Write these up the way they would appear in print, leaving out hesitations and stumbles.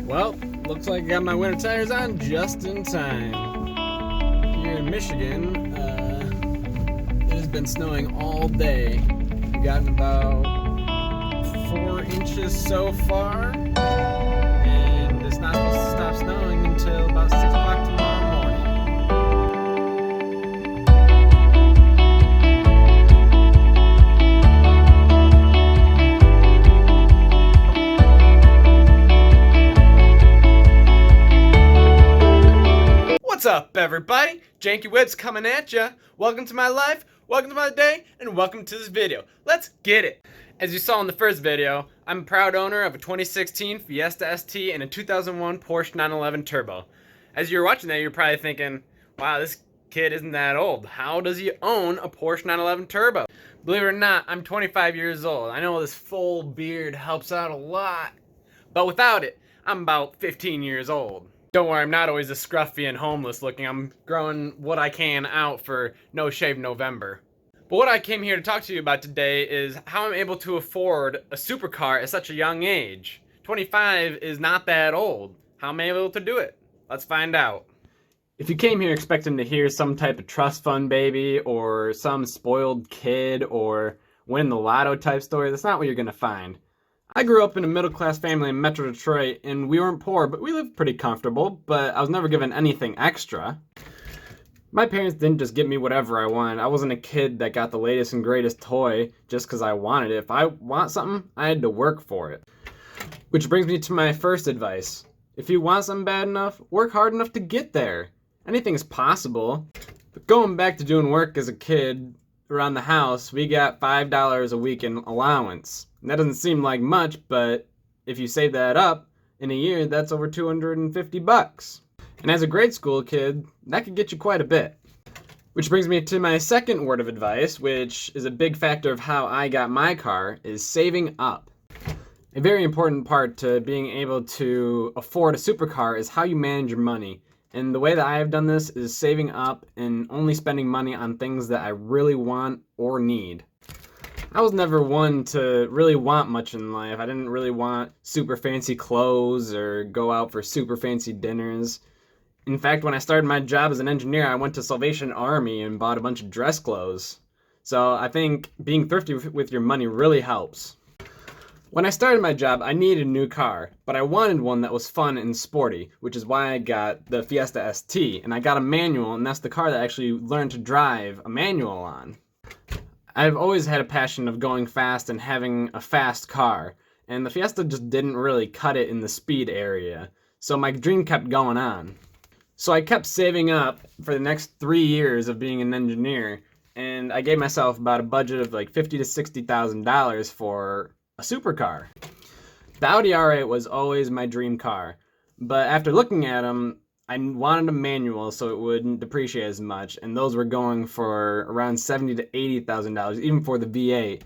Well, looks like I got my winter tires on just in time. Here in Michigan, it has been snowing all day. We've gotten about 4 inches so far, and it's not supposed to stop snowing until about 6 o'clock tomorrow morning. What's up, everybody? Janky Whips coming at ya. Welcome to my life, welcome to my day, and welcome to this video. Let's get it. As you saw in the first video, I'm a proud owner of a 2016 Fiesta ST and a 2001 Porsche 911 Turbo. As you're watching that, you're probably thinking, wow, this kid isn't that old. How does he own a Porsche 911 Turbo? Believe it or not, I'm 25 years old. I know this full beard helps out a lot, but without it, I'm about 15 years old. Don't worry, I'm not always a scruffy and homeless looking. I'm growing what I can out for No Shave November. But what I came here to talk to you about today is how I'm able to afford a supercar at such a young age. 25 is not that old. How am I able to do it? Let's find out. If you came here expecting to hear some type of trust fund baby or some spoiled kid or win the lotto type story, that's not what you're going to find. I grew up in a middle-class family in Metro Detroit, and we weren't poor, but we lived pretty comfortable, but I was never given anything extra. My parents didn't just give me whatever I wanted. I wasn't a kid that got the latest and greatest toy just because I wanted it. If I want something, I had to work for it. Which brings me to my first advice. If you want something bad enough, work hard enough to get there. Anything is possible. But going back to doing work as a kid around the house, we got $5 a week in allowance. And that doesn't seem like much, but if you save that up in a year, that's over $250. And as a grade school kid, that could get you quite a bit. Which brings me to my second word of advice, which is a big factor of how I got my car, is saving up. A very important part to being able to afford a supercar is how you manage your money. And the way that I have done this is saving up and only spending money on things that I really want or need. I was never one to really want much in life. I didn't really want super fancy clothes or go out for super fancy dinners. In fact, when I started my job as an engineer, I went to Salvation Army and bought a bunch of dress clothes. So I think being thrifty with your money really helps. When I started my job, I needed a new car, but I wanted one that was fun and sporty, which is why I got the Fiesta ST, and I got a manual, and that's the car that I actually learned to drive a manual on. I've always had a passion of going fast and having a fast car, and the Fiesta just didn't really cut it in the speed area, so my dream kept going on. So I kept saving up for the next 3 years of being an engineer, and I gave myself about a budget of like $50,000 to $60,000 for a supercar. The Audi R8 was always my dream car, but after looking at them, I wanted a manual so it wouldn't depreciate as much, and those were going for around $70,000 to $80,000, even for the V8.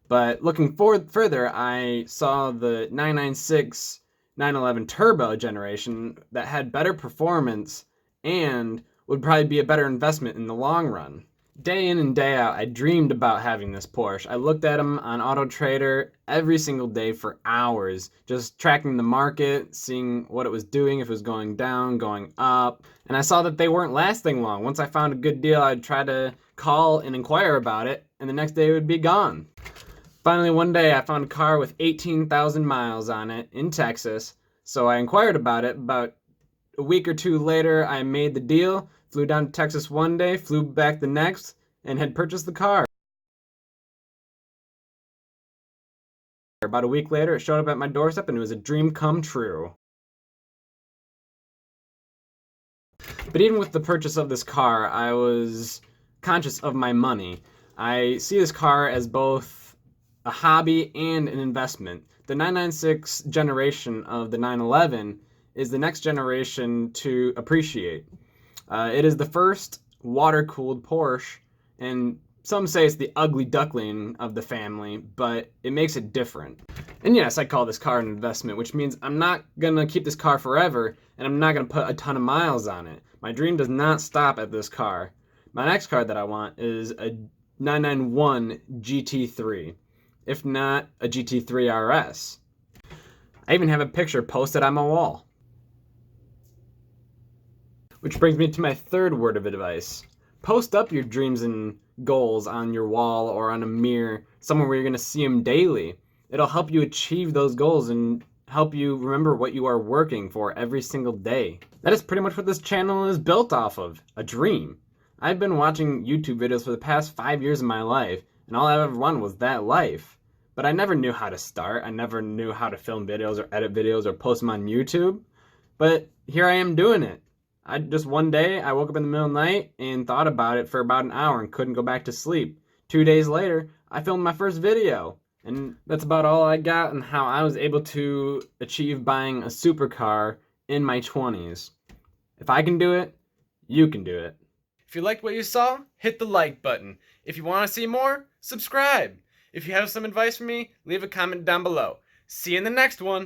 But looking forward further, I saw the 996 911 Turbo generation that had better performance and would probably be a better investment in the long run. Day in and day out, I dreamed about having this Porsche. I looked at them on Auto Trader every single day for hours, just tracking the market, seeing what it was doing, if it was going down, going up. And I saw that they weren't lasting long. Once I found a good deal, I'd try to call and inquire about it, and the next day it would be gone. Finally, one day I found a car with 18,000 miles on it in Texas, so I inquired about it. About a week or two later, I made the deal. Flew down to Texas one day, flew back the next, and had purchased the car. About a week later, it showed up at my doorstep, and it was a dream come true. But even with the purchase of this car, I was conscious of my money. I see this car as both a hobby and an investment. The 996 generation of the 911 is the next generation to appreciate. It is the first water-cooled Porsche, and some say it's the ugly duckling of the family, but it makes it different. And yes, I call this car an investment, which means I'm not gonna keep this car forever, and I'm not gonna put a ton of miles on it. My dream does not stop at this car. My next car that I want is a 991 GT3, if not a GT3 RS. I even have a picture posted on my wall. Which brings me to my third word of advice. Post up your dreams and goals on your wall or on a mirror, somewhere where you're going to see them daily. It'll help you achieve those goals and help you remember what you are working for every single day. That is pretty much what this channel is built off of, a dream. I've been watching YouTube videos for the past 5 years of my life, and all I ever wanted was that life. But I never knew how to start. I never knew how to film videos or edit videos or post them on YouTube. But here I am doing it. One day, I woke up in the middle of the night and thought about it for about an hour and couldn't go back to sleep. 2 days later, I filmed my first video. And that's about all I got on how I was able to achieve buying a supercar in my 20s. If I can do it, you can do it. If you liked what you saw, hit the like button. If you want to see more, subscribe. If you have some advice for me, leave a comment down below. See you in the next one.